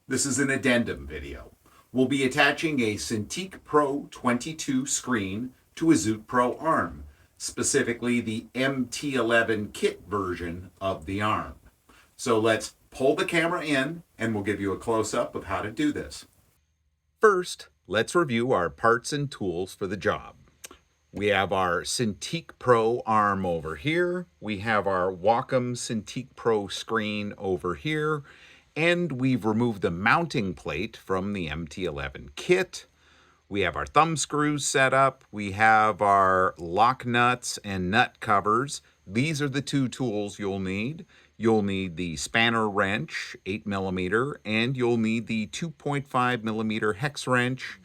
This is an addendum video. We'll be attaching a Cintiq Pro 22 screen to a Zoot Pro arm, specifically the MT11 kit version of the arm. So let's pull the camera in and we'll give you a close-up of how to do this. First, let's review our parts and tools for the job. We have our Cintiq Pro arm over here. We have our Wacom Cintiq Pro screen over here. And we've removed the mounting plate from the MT11 kit. We have our thumb screws set up. We have our lock nuts and nut covers. These are the two tools you'll need. You'll need the spanner wrench, 8mm, and you'll need the 2.5mm hex wrench.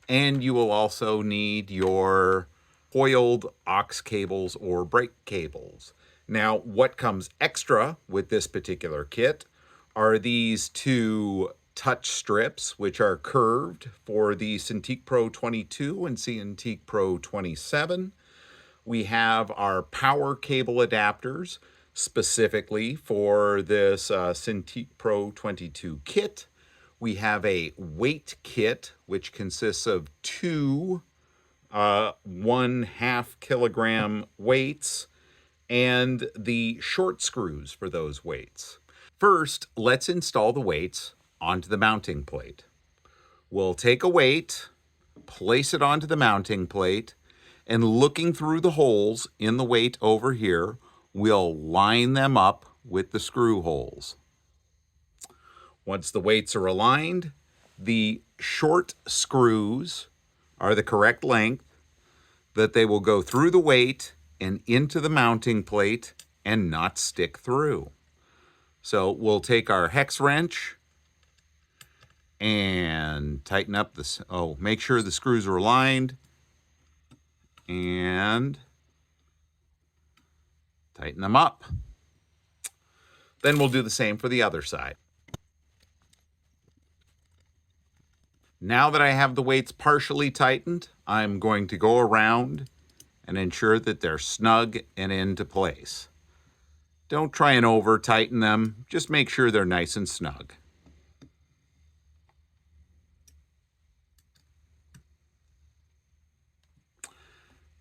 And you will also need your coiled aux cables or brake cables. Now, what comes extra with this particular kit are these two touch strips, which are curved for the Cintiq Pro 22 and Cintiq Pro 27. We have our power cable adapters specifically for this Cintiq Pro 22 kit. We have a weight kit, which consists of two 1/2 kilogram weights and the short screws for those weights. First, let's install the weights onto the mounting plate. We'll take a weight, place it onto the mounting plate, and looking through the holes in the weight over here, we'll line them up with the screw holes. Once the weights are aligned, the short screws are the correct length, that they will go through the weight and into the mounting plate and not stick through. So we'll take our hex wrench and tighten up this. Make sure the screws are aligned and tighten them up. Then we'll do the same for the other side. Now that I have the weights partially tightened, I'm going to go around and ensure that they're snug and into place. Don't try and over tighten them, just make sure they're nice and snug.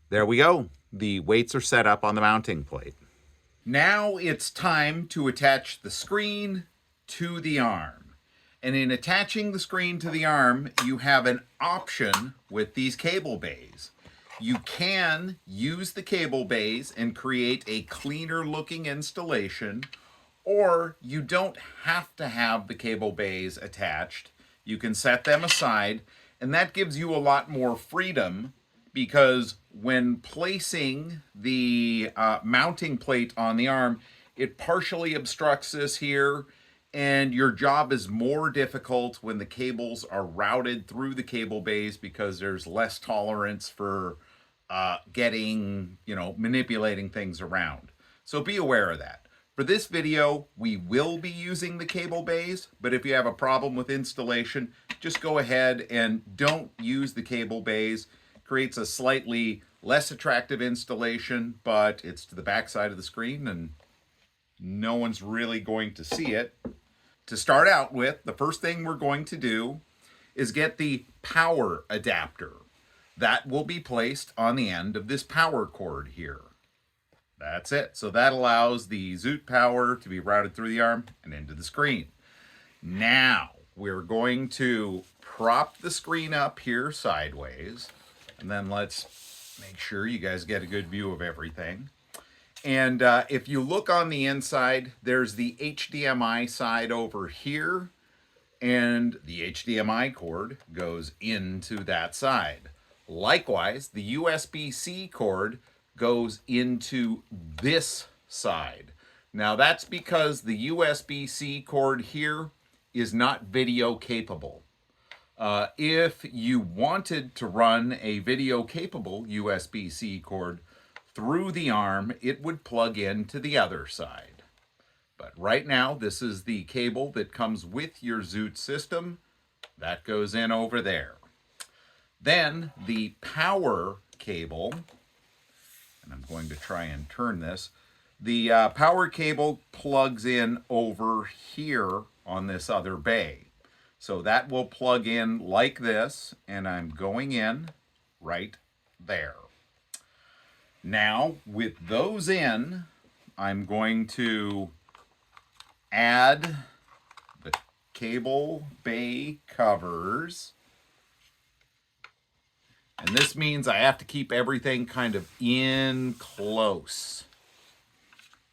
There we go. The weights are set up on the mounting plate. Now it's time to attach the screen to the arm. And in attaching the screen to the arm, you have an option with these cable bays. You can use the cable bays and create a cleaner looking installation, or you don't have to have the cable bays attached. You can set them aside, and that gives you a lot more freedom, because when placing the mounting plate on the arm, it partially obstructs this here, and your job is more difficult when the cables are routed through the cable bays, because there's less tolerance for manipulating things around. So be aware of that. For this video, we will be using the cable bays, but if you have a problem with installation, just go ahead and don't use the cable bays. It creates a slightly less attractive installation, but it's to the back side of the screen and no one's really going to see it. To start out with, the first thing we're going to do is get the power adapter. That will be placed on the end of this power cord here. That's it. So that allows the Zoot power to be routed through the arm and into the screen. Now, we're going to prop the screen up here sideways, and then let's make sure you guys get a good view of everything. And if you look on the inside, there's the HDMI side over here, and the HDMI cord goes into that side. Likewise, the USB-C cord goes into this side. Now that's because the USB-C cord here is not video capable. If you wanted to run a video capable USB-C cord through the arm, it would plug into the other side. But right now, this is the cable that comes with your Zoot system. That goes in over there. Then the power cable, and I'm going to try and turn this, the power cable plugs in over here on this other bay. So that will plug in like this, and I'm going in right there. Now, with those in, I'm going to add the cable bay covers. And this means I have to keep everything kind of in close.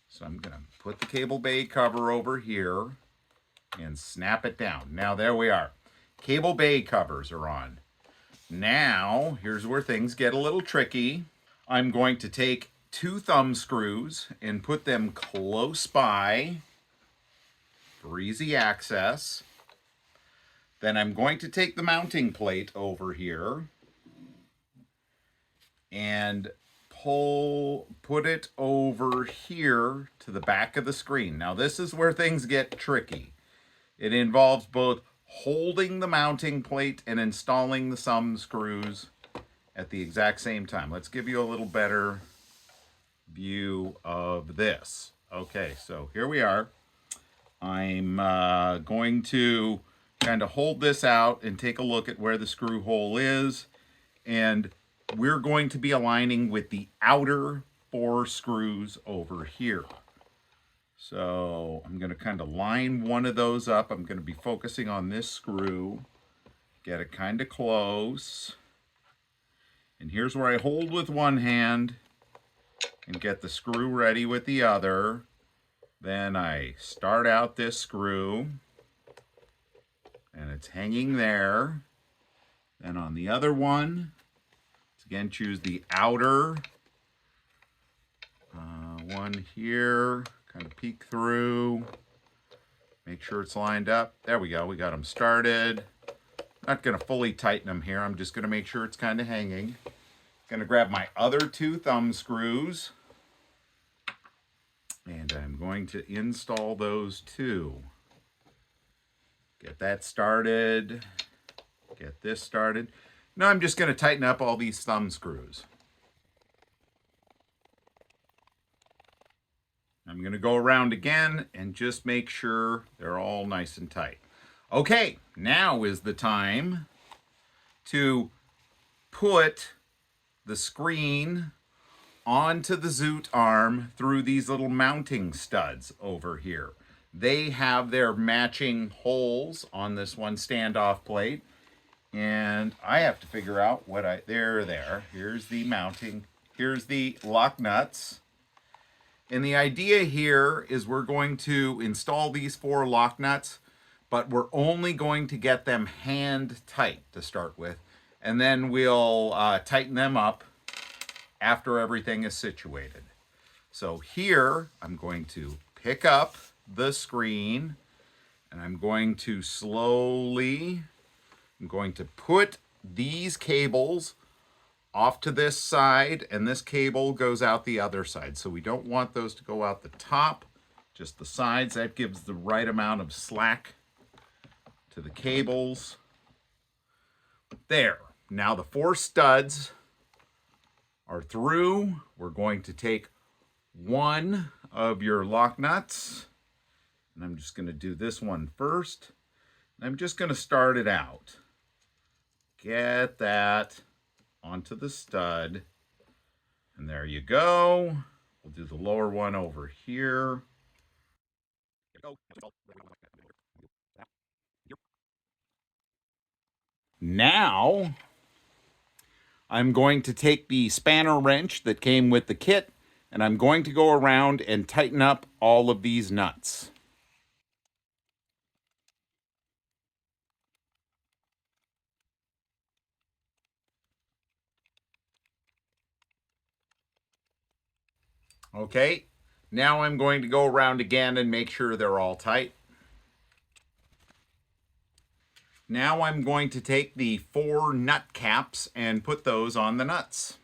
So I'm going to put the cable bay cover over here and snap it down. Now there we are. Cable bay covers are on. Now, here's where things get a little tricky. I'm going to take 2 thumb screws and put them close by for easy access. Then I'm going to take the mounting plate over here and put it over here to the back of the screen. Now this is where things get tricky. It involves both holding the mounting plate and installing the thumb screws at the exact same time. Let's give you a little better view of this. Okay, so here we are. I'm going to kind of hold this out and take a look at where the screw hole is, and we're going to be aligning with the outer 4 screws over here. So I'm going to kind of line one of those up. I'm going to be focusing on this screw, get it kind of close. And here's where I hold with one hand and get the screw ready with the other. Then I start out this screw and it's hanging there. Then on the other one, again, choose the outer one here, kind of peek through, make sure it's lined up. There we go, we got them started. Not going to fully tighten them here, I'm just going to make sure it's kind of hanging. Going to grab my other 2 thumb screws, and I'm going to install those too. Get that started, get this started. Now I'm just going to tighten up all these thumb screws. I'm going to go around again and just make sure they're all nice and tight. Okay, now is the time to put the screen onto the zoot arm through these little mounting studs over here. They have their matching holes on this one standoff plate, and I have to figure out what there. Here's the mounting, here's the lock nuts. And the idea here is we're going to install these 4 lock nuts, but we're only going to get them hand tight to start with, and then we'll tighten them up after everything is situated. So here, I'm going to pick up the screen, and I'm going to put these cables off to this side, and this cable goes out the other side. So we don't want those to go out the top, just the sides. That gives the right amount of slack to the cables. There. Now the 4 studs are through. We're going to take one of your lock nuts, and I'm just going to do this one first. And I'm just going to start it out. Get that onto the stud, and there you go. We'll do the lower one over here. Now I'm going to take the spanner wrench that came with the kit, and I'm going to go around and tighten up all of these nuts. Okay, now I'm going to go around again and make sure they're all tight. Now I'm going to take the 4 nut caps and put those on the nuts.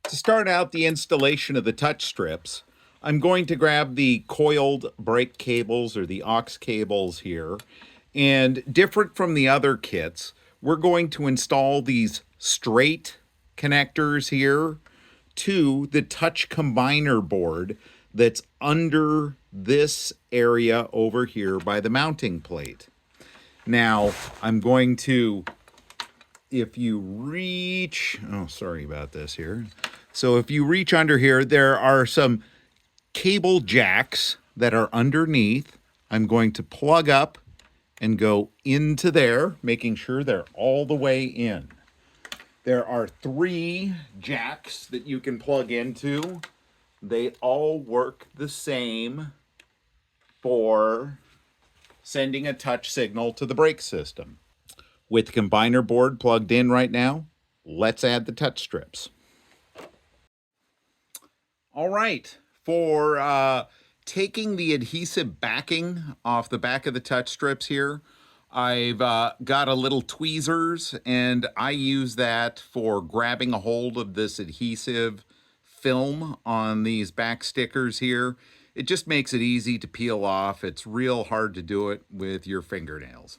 To start out the installation of the touch strips, I'm going to grab the coiled brake cables or the aux cables here. And different from the other kits, we're going to install these straight connectors here to the touch combiner board that's under this area over here by the mounting plate. Now, I'm going to, if you reach, oh, sorry about this here. So if you reach under here, there are some cable jacks that are underneath. I'm going to plug up and go into there, making sure they're all the way in. There are 3 jacks that you can plug into. They all work the same for sending a touch signal to the brake system. With the combiner board plugged in right now, let's add the touch strips. All right, for taking the adhesive backing off the back of the touch strips here, I've got a little tweezers, and I use that for grabbing a hold of this adhesive film on these back stickers here. It just makes it easy to peel off. It's real hard to do it with your fingernails.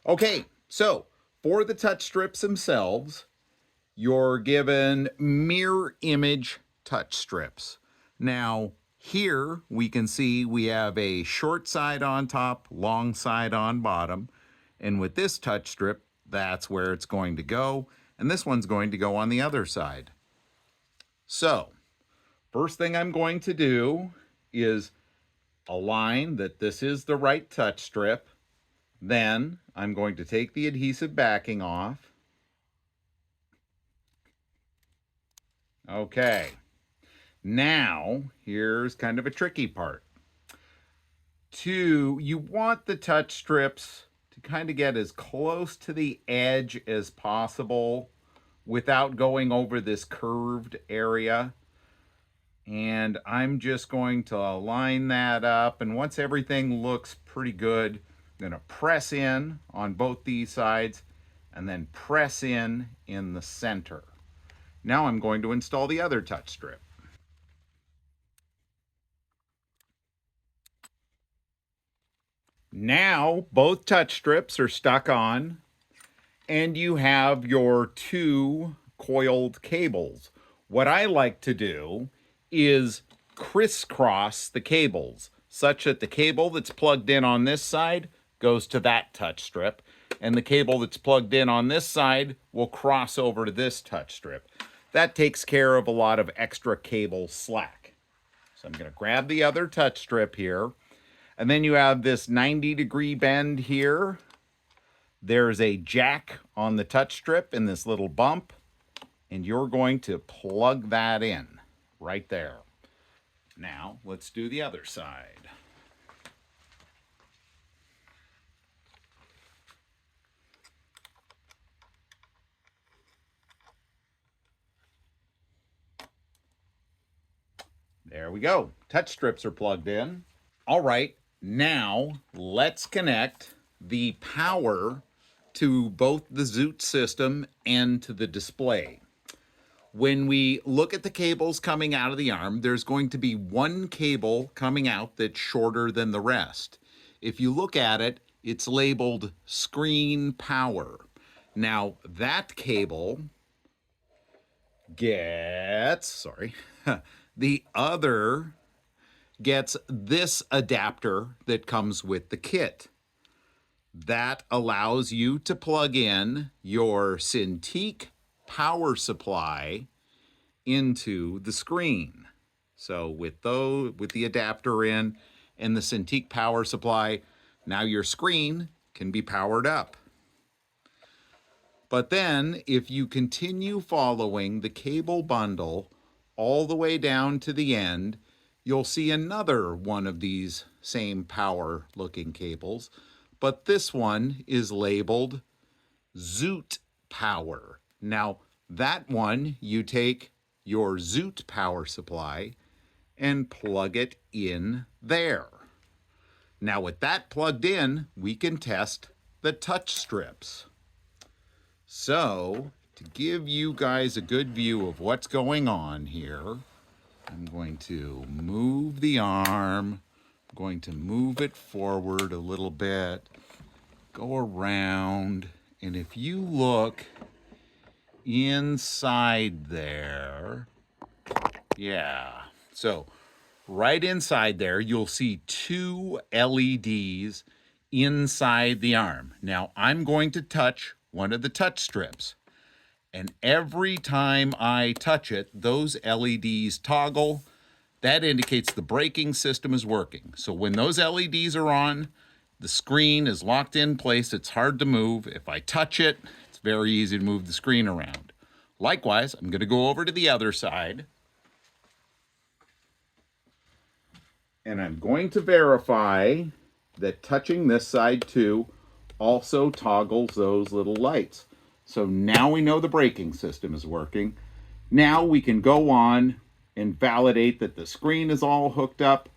Okay, so for the touch strips themselves, you're given mirror image touch strips. Now, here we can see we have a short side on top, long side on bottom. And with this touch strip, that's where it's going to go. And this one's going to go on the other side. So, first thing I'm going to do is align that this is the right touch strip. Then I'm going to take the adhesive backing off. Okay. Now, here's kind of a tricky part. You want the touch strips to kind of get as close to the edge as possible without going over this curved area. And I'm just going to line that up. And once everything looks pretty good, I'm going to press in on both these sides and then press in the center. Now I'm going to install the other touch strip. Now both touch strips are stuck on, and you have your 2 coiled cables. What I like to do is crisscross the cables such that the cable that's plugged in on this side goes to that touch strip, and the cable that's plugged in on this side will cross over to this touch strip. That takes care of a lot of extra cable slack. So I'm going to grab the other touch strip here. And then you have this 90-degree bend here. There's a jack on the touch strip in this little bump, and you're going to plug that in right there. Now, let's do the other side. There we go. Touch strips are plugged in. All right. Now, let's connect the power to both the Zoot system and to the display. When we look at the cables coming out of the arm, there's going to be one cable coming out that's shorter than the rest. If you look at it, it's labeled screen power. Now, that cable gets, the other gets this adapter that comes with the kit. That allows you to plug in your Cintiq power supply into the screen. So with the adapter in and the Cintiq power supply, now your screen can be powered up. But then if you continue following the cable bundle all the way down to the end, you'll see another one of these same power looking cables, but this one is labeled Zoot Power. Now that one, you take your Zoot power supply and plug it in there. Now with that plugged in, we can test the touch strips. So to give you guys a good view of what's going on here, I'm going to move the arm. I'm going to move it forward a little bit, go around, And if you look inside there, yeah, so right inside there, you'll see two LEDs inside the arm. Now, I'm going to touch one of the touch strips. And every time I touch it, those LEDs toggle. That indicates the braking system is working. So when those LEDs are on, the screen is locked in place. It's hard to move. If I touch it, it's very easy to move the screen around. Likewise, I'm going to go over to the other side. And I'm going to verify that touching this side too also toggles those little lights. So now we know the braking system is working. Now we can go on and validate that the screen is all hooked up.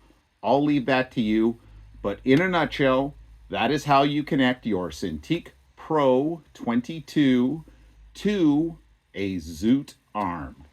I'll leave that to you. But in a nutshell, that is how you connect your Cintiq Pro 22 to a Zoot arm.